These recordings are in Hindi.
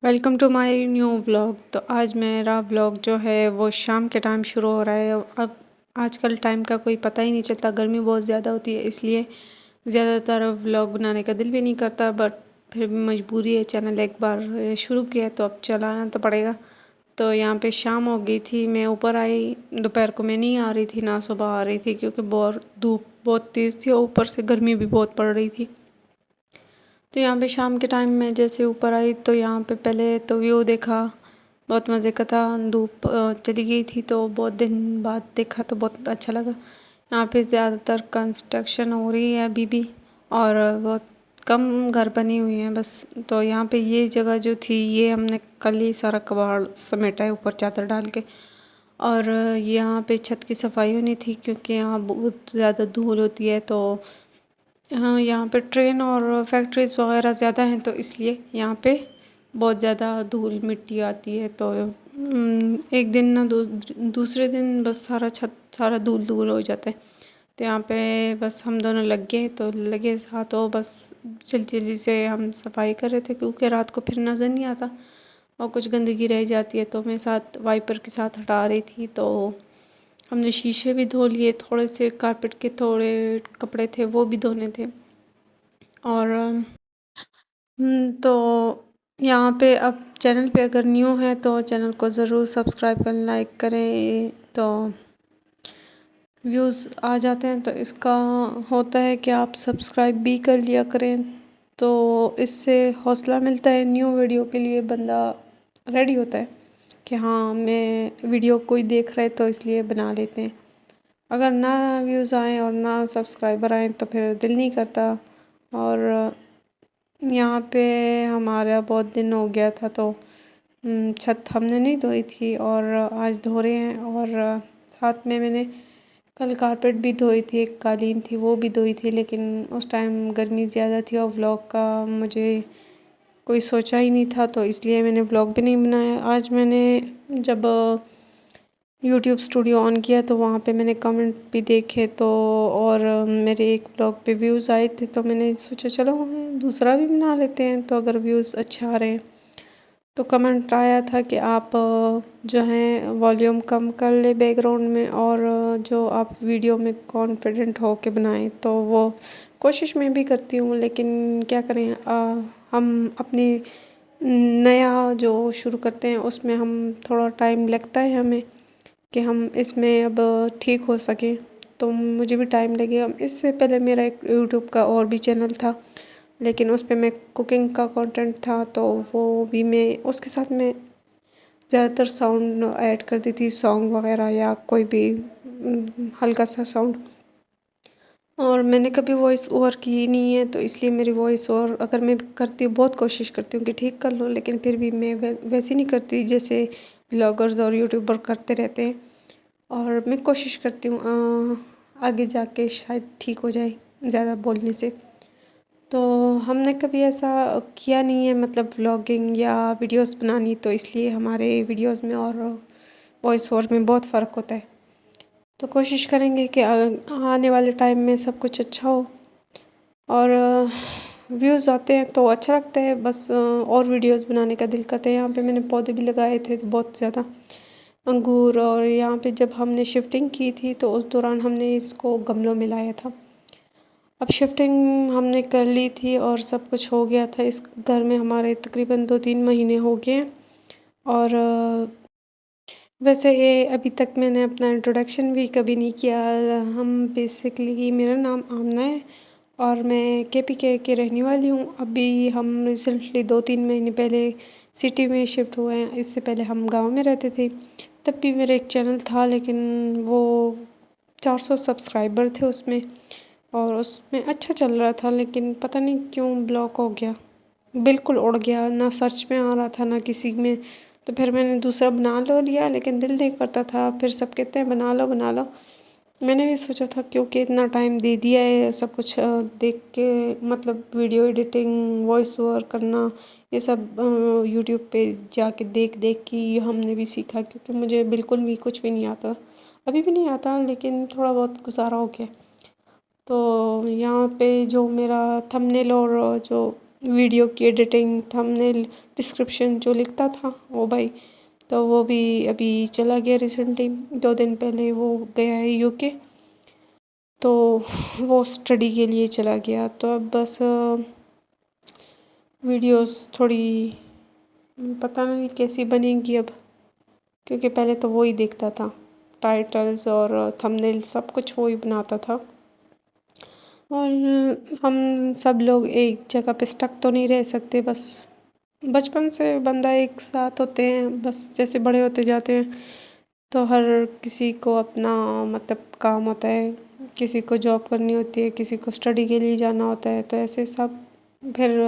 Welcome to my new vlog. तो आज मेरा व्लॉग जो है वो शाम के टाइम शुरू हो रहा है। अब आजकल टाइम का कोई पता ही नहीं चलता, गर्मी बहुत ज़्यादा होती है, इसलिए ज़्यादातर व्लॉग बनाने का दिल भी नहीं करता, बट फिर भी मजबूरी है। चैनल एक बार शुरू किया तो अब चलाना तो पड़ेगा। तो यहाँ पे शाम हो गई थी, मैं ऊपर आई। दोपहर को मैं नहीं आ रही थी, ना सुबह आ रही थी, क्योंकि बहुत धूप बहुत तेज़ थी और ऊपर से गर्मी भी बहुत पड़ रही थी। तो यहाँ पे शाम के टाइम में जैसे ऊपर आई तो यहाँ पे पहले तो व्यू देखा, बहुत मज़े का था। धूप चली गई थी तो बहुत दिन बाद देखा तो बहुत अच्छा लगा। यहाँ पे ज़्यादातर कंस्ट्रक्शन हो रही है अभी भी, और बहुत कम घर बनी हुई हैं बस। तो यहाँ पे ये जगह जो थी ये हमने कल ही सारा कबाड़ समेटा है ऊपर चादर डाल के। और यहाँ पे छत की सफाई होनी थी, क्योंकि यहाँ बहुत ज़्यादा धूल होती है। तो हाँ, यहाँ पे ट्रेन और फैक्ट्रीज़ वगैरह ज़्यादा हैं, तो इसलिए यहाँ पे बहुत ज़्यादा धूल मिट्टी आती है। तो एक दिन ना दूसरे दिन बस सारा छत सारा धूल धूल हो जाता है। तो यहाँ पे बस हम दोनों लग गए, तो लगे हाथों बस जल्दी से हम सफाई कर रहे थे, क्योंकि रात को फिर नज़र नहीं आता और कुछ गंदगी रह जाती है। तो मैं साथ वाइपर के साथ हटा रही थी। तो हमने शीशे भी धो लिए, थोड़े से कारपेट के थोड़े कपड़े थे वो भी धोने थे। और तो यहाँ पे अब चैनल पे अगर न्यू है तो चैनल को ज़रूर सब्सक्राइब करें, लाइक करें, तो व्यूज़ आ जाते हैं। तो इसका होता है कि आप सब्सक्राइब भी कर लिया करें, तो इससे हौसला मिलता है। न्यू वीडियो के लिए बंदा रेडी होता है कि हाँ, मैं वीडियो कोई देख रहा है तो इसलिए बना लेते हैं। अगर ना व्यूज़ आएँ और ना सब्सक्राइबर आएँ तो फिर दिल नहीं करता। और यहाँ पे हमारा बहुत दिन हो गया था, तो छत हमने नहीं धोई थी और आज धो रहे हैं। और साथ में मैंने कल कारपेट भी धोई थी, एक कालीन थी वो भी धोई थी, लेकिन उस टाइम गर्मी ज़्यादा थी और व्लॉग का मुझे कोई सोचा ही नहीं था, तो इसलिए मैंने व्लॉग भी नहीं बनाया। आज मैंने जब यूट्यूब स्टूडियो ऑन किया तो वहाँ पे मैंने कमेंट भी देखे, तो और मेरे एक ब्लॉग पे व्यूज़ आए थे, तो मैंने सोचा चलो हम दूसरा भी बना लेते हैं, तो अगर व्यूज़ अच्छे आ रहे हैं। तो कमेंट आया था कि आप जो हैं वॉल्यूम कम कर ले बैकग्राउंड में, और जो आप वीडियो में कॉन्फिडेंट हो के बनाएं। तो वो कोशिश मैं भी करती हूँ, लेकिन क्या करें, हम अपनी नया जो शुरू करते हैं उसमें हम थोड़ा टाइम लगता है हमें कि हम इसमें अब ठीक हो सकें। तो मुझे भी टाइम लगेगा। इससे पहले मेरा एक यूट्यूब का और भी चैनल था, लेकिन उस पे मैं कुकिंग का कंटेंट था, तो वो भी मैं उसके साथ मैं ज़्यादातर साउंड ऐड कर दी थी, सॉन्ग वगैरह या कोई भी हल्का सा साउंड। और मैंने कभी वॉइस ओवर की नहीं है, तो इसलिए मेरी वॉइस ओवर अगर मैं करती हूँ, बहुत कोशिश करती हूँ कि ठीक कर लूँ, लेकिन फिर भी मैं वैसी नहीं करती जैसे ब्लॉगर्स और यूट्यूबर करते रहते हैं। और मैं कोशिश करती हूँ आगे जाके शायद ठीक हो जाए ज़्यादा बोलने से। तो हमने कभी ऐसा किया नहीं है, मतलब व्लॉगिंग या वीडियोस बनानी, तो इसलिए हमारे वीडियोस में और वॉइस ओवर में बहुत फ़र्क होता है। तो कोशिश करेंगे कि आने वाले टाइम में सब कुछ अच्छा हो। और व्यूज़ आते हैं तो अच्छा लगता है, बस और वीडियोस बनाने का दिल करता है। यहाँ पे मैंने पौधे भी लगाए थे तो बहुत ज़्यादा अंगूर। और यहाँ पे जब हमने शिफ्टिंग की थी तो उस दौरान हमने इसको गमलों में लाया था। अब शिफ्टिंग हमने कर ली थी और सब कुछ हो गया था। इस घर में हमारे तकरीबन 2-3 महीने हो गए हैं। और वैसे ये अभी तक मैंने अपना इंट्रोडक्शन भी कभी नहीं किया। हम बेसिकली मेरा नाम आमना है और मैं केपीके की रहने वाली हूँ। अभी हम रिसेंटली 2-3 महीने पहले सिटी में शिफ्ट हुए हैं। इससे पहले हम गांव में रहते थे। तब भी मेरा एक चैनल था, लेकिन वो 400 सब्सक्राइबर थे उसमें, और उसमें अच्छा चल रहा था, लेकिन पता नहीं क्यों ब्लॉक हो गया, बिल्कुल उड़ गया, ना सर्च में आ रहा था ना किसी में। तो फिर मैंने दूसरा बना लो लिया, लेकिन दिल नहीं करता था। फिर सब कहते हैं बना लो बना लो। मैंने भी सोचा था क्योंकि इतना टाइम दे दिया है सब कुछ देख के, मतलब वीडियो एडिटिंग, वॉइस ओवर करना, ये सब यूट्यूब पे जाके देख देख के ये हमने भी सीखा, क्योंकि मुझे बिल्कुल भी कुछ भी नहीं आता, अभी भी नहीं आता, लेकिन थोड़ा बहुत गुजारा हो गया। तो यहाँ पे जो मेरा थंबनेल और जो वीडियो की एडिटिंग, थंबनेल, डिस्क्रिप्शन जो लिखता था वो भाई, तो वो भी अभी चला गया रिसेंटली, 2 दिन पहले वो गया है यूके। तो वो स्टडी के लिए चला गया, तो अब बस वीडियोस थोड़ी पता नहीं कैसी बनेंगी अब, क्योंकि पहले तो वो ही देखता था, टाइटल्स और थंबनेल सब कुछ वो ही बनाता था। और हम सब लोग एक जगह पे स्टक तो नहीं रह सकते, बस बचपन से बंदा एक साथ होते हैं, बस जैसे बड़े होते जाते हैं तो हर किसी को अपना मतलब काम होता है, किसी को जॉब करनी होती है, किसी को स्टडी के लिए जाना होता है, तो ऐसे सब फिर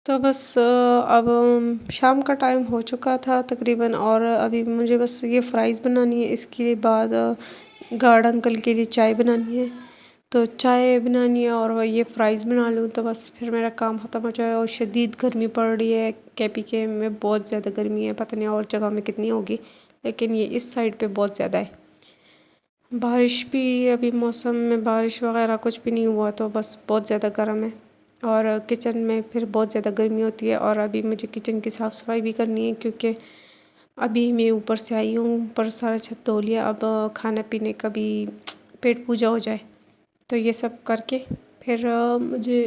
तो बस अब शाम का टाइम हो चुका था तकरीबन, और अभी मुझे बस ये फ्राइज़ बनानी है, इसके बाद गार्ड अंकल के लिए चाय बनानी है। तो चाय बनानी है और ये फ्राइज़ बना लूँ तो बस फिर मेरा काम ख़त्म हो जाए। और शदीद गर्मी पड़ रही है, केपीके में बहुत ज़्यादा गर्मी है, पता नहीं और जगह में कितनी होगी, लेकिन ये इस साइड पे बहुत ज़्यादा है। बारिश भी अभी मौसम में बारिश वगैरह कुछ भी नहीं हुआ, तो बस बहुत ज़्यादा गर्म है। और किचन में फिर बहुत ज़्यादा गर्मी होती है, और अभी मुझे किचन की साफ़ सफाई भी करनी है, क्योंकि अभी मैं ऊपर से आई हूँ, ऊपर सारा छत धो लिया, अब खाना पीने का भी पेट पूजा हो जाए, तो ये सब करके फिर मुझे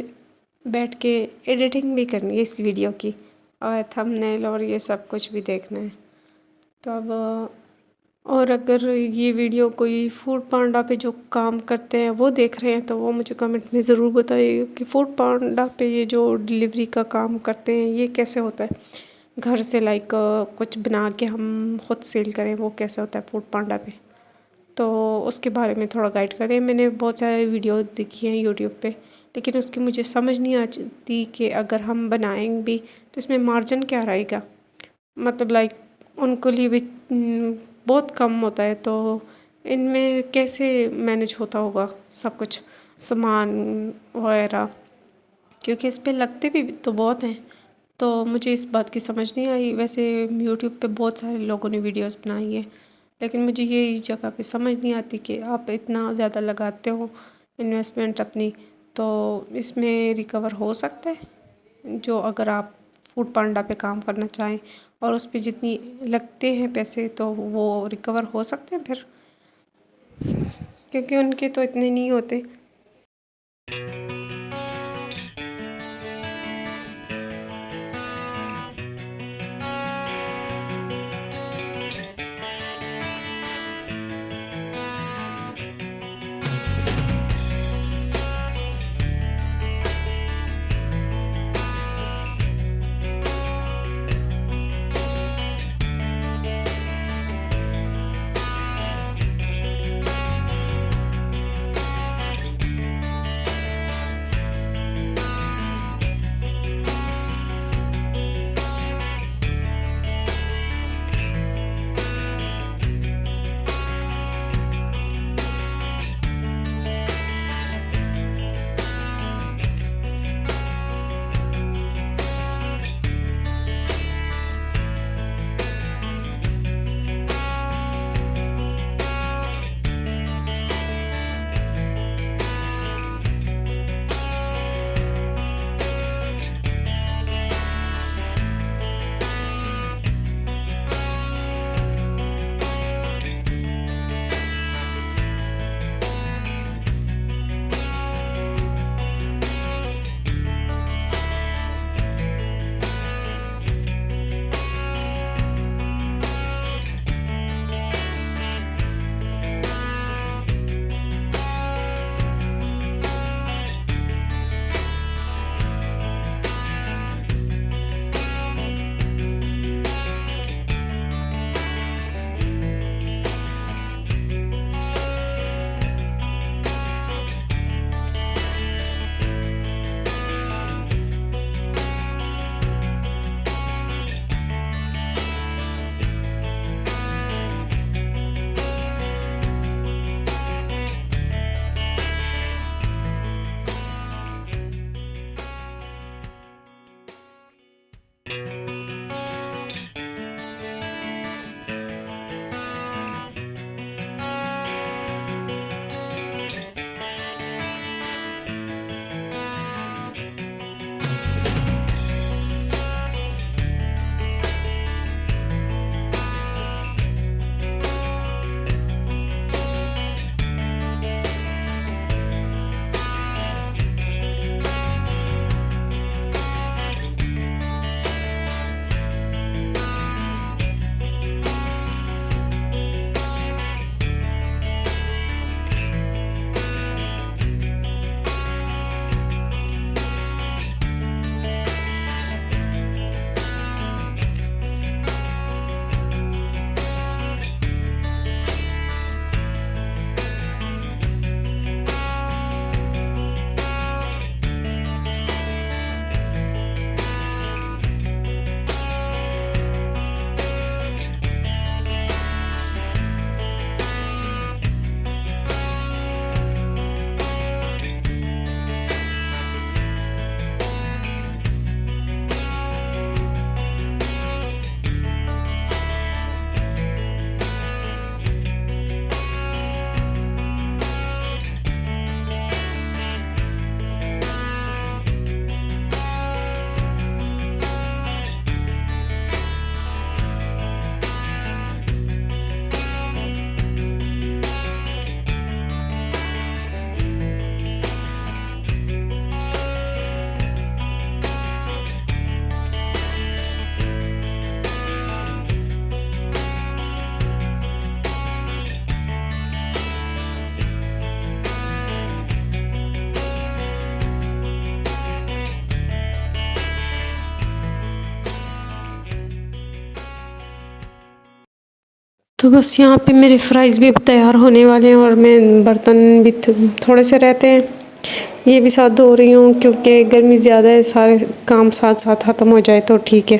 बैठ के एडिटिंग भी करनी है इस वीडियो की, और थंबनेल और ये सब कुछ भी देखना है। तो अब और अगर ये वीडियो कोई फूड पांडा पे जो काम करते हैं वो देख रहे हैं, तो वो मुझे कमेंट में ज़रूर बताइए कि फूड पांडा पे ये जो डिलीवरी का काम करते हैं ये कैसे होता है, घर से लाइक कुछ बना के हम खुद सेल करें, वो कैसे होता है फूड पांडा पे। तो उसके बारे में थोड़ा गाइड करें। मैंने बहुत सारे वीडियो देखी हैं यूट्यूब पे, लेकिन उसकी मुझे समझ नहीं आती कि अगर हम बनाएंगे भी तो इसमें मार्जिन क्या रहेगा, मतलब लाइक उनको लिए भी बहुत कम होता है, तो इनमें कैसे मैनेज होता होगा सब कुछ सामान वगैरह, क्योंकि इस पे लगते भी तो बहुत हैं। तो मुझे इस बात की समझ नहीं आई। वैसे यूट्यूब पे बहुत सारे लोगों ने वीडियोस बनाई है, लेकिन मुझे ये जगह पे समझ नहीं आती कि आप इतना ज़्यादा लगाते हो इन्वेस्टमेंट अपनी, तो इसमें रिकवर हो सकता है, जो अगर आप फूड पांडा पे काम करना चाहें और उस पे जितनी लगते हैं पैसे, तो वो रिकवर हो सकते हैं फिर, क्योंकि उनके तो इतने नहीं होते। तो बस यहाँ पे मेरे फ्राइज़ भी तैयार होने वाले हैं और मैं बर्तन भी थोड़े से रहते हैं, ये भी साथ धो रही हूँ क्योंकि गर्मी ज़्यादा है, सारे काम साथ साथ ख़त्म हो जाए तो ठीक है।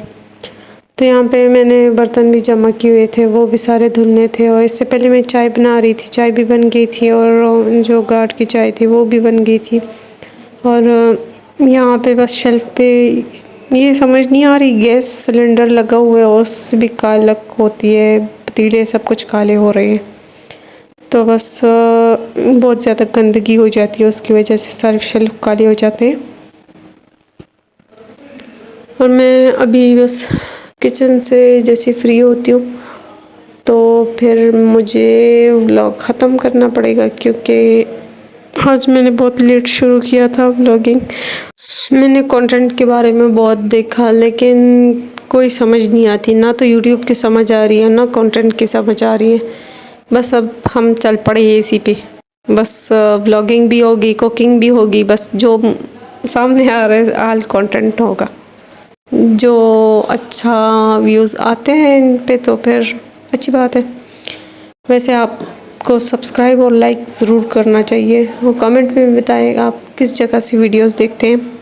तो यहाँ पे मैंने बर्तन भी जमा किए हुए थे, वो भी सारे धुलने थे और इससे पहले मैं चाय बना रही थी, चाय भी बन गई थी और जो गाढ़ की चाय थी वो भी बन गई थी। और यहाँ पे बस शेल्फ़ पे ये समझ नहीं आ रही, गैस सिलेंडर लगा हुआ है और उससे भी कालक होती है, पतीले सब कुछ काले हो रहे हैं। तो बस बहुत ज़्यादा गंदगी हो जाती है, उसकी वजह से सारे शेल्फ़ काले हो जाते हैं। और मैं अभी बस किचन से जैसे फ्री होती हूँ तो फिर मुझे व्लॉग ख़त्म करना पड़ेगा क्योंकि आज मैंने बहुत लेट शुरू किया था व्लॉगिंग। मैंने कंटेंट के बारे में बहुत देखा लेकिन कोई समझ नहीं आती, ना तो यूट्यूब की समझ आ रही है ना कंटेंट की समझ आ रही है। बस अब हम चल पड़े इसी पे, बस व्लॉगिंग भी होगी, कुकिंग भी होगी, बस जो सामने आ रहा है आल कंटेंट होगा। जो अच्छा व्यूज़ आते हैं इन पे तो फिर अच्छी बात है। वैसे आपको सब्सक्राइब और लाइक ज़रूर करना चाहिए और कमेंट में बताइएगा आप किस जगह से वीडियोस देखते हैं।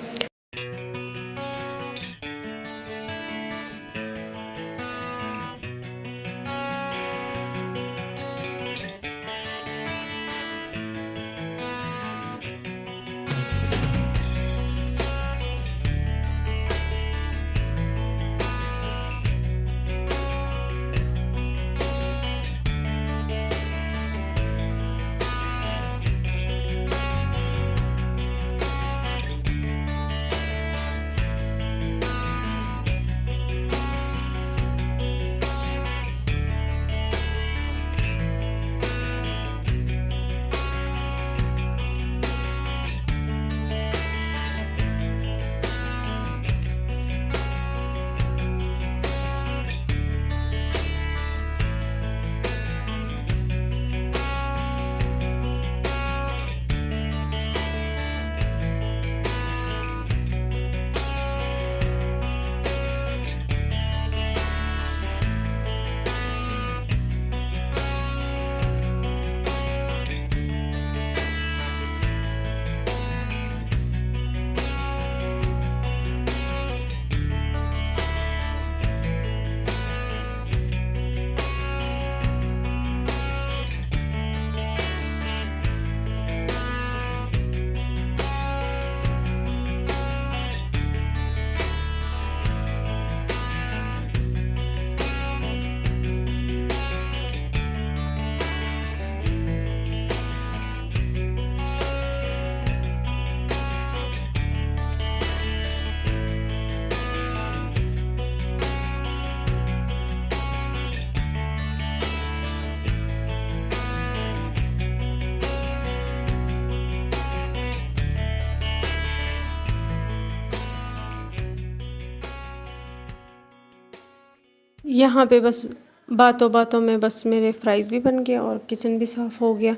यहाँ पे बस बातों बातों में बस मेरे फ्राइज़ भी बन गया और किचन भी साफ़ हो गया।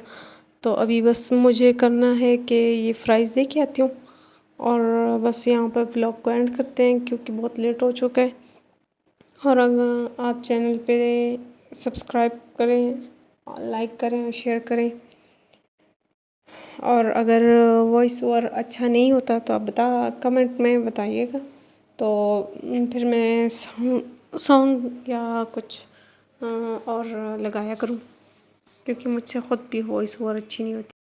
तो अभी बस मुझे करना है कि ये फ्राइज़ दे के आती हूँ और बस यहाँ पर व्लॉग को एंड करते हैं क्योंकि बहुत लेट हो चुका है। और अगर आप चैनल पे सब्सक्राइब करें, लाइक करें और शेयर करें। और अगर वॉइस ओवर अच्छा नहीं होता तो आप कमेंट में बताइएगा, तो फिर मैं सॉन्ग या कुछ और लगाया करूँ क्योंकि मुझसे ख़ुद भी वॉइस ओवर अच्छी नहीं होती।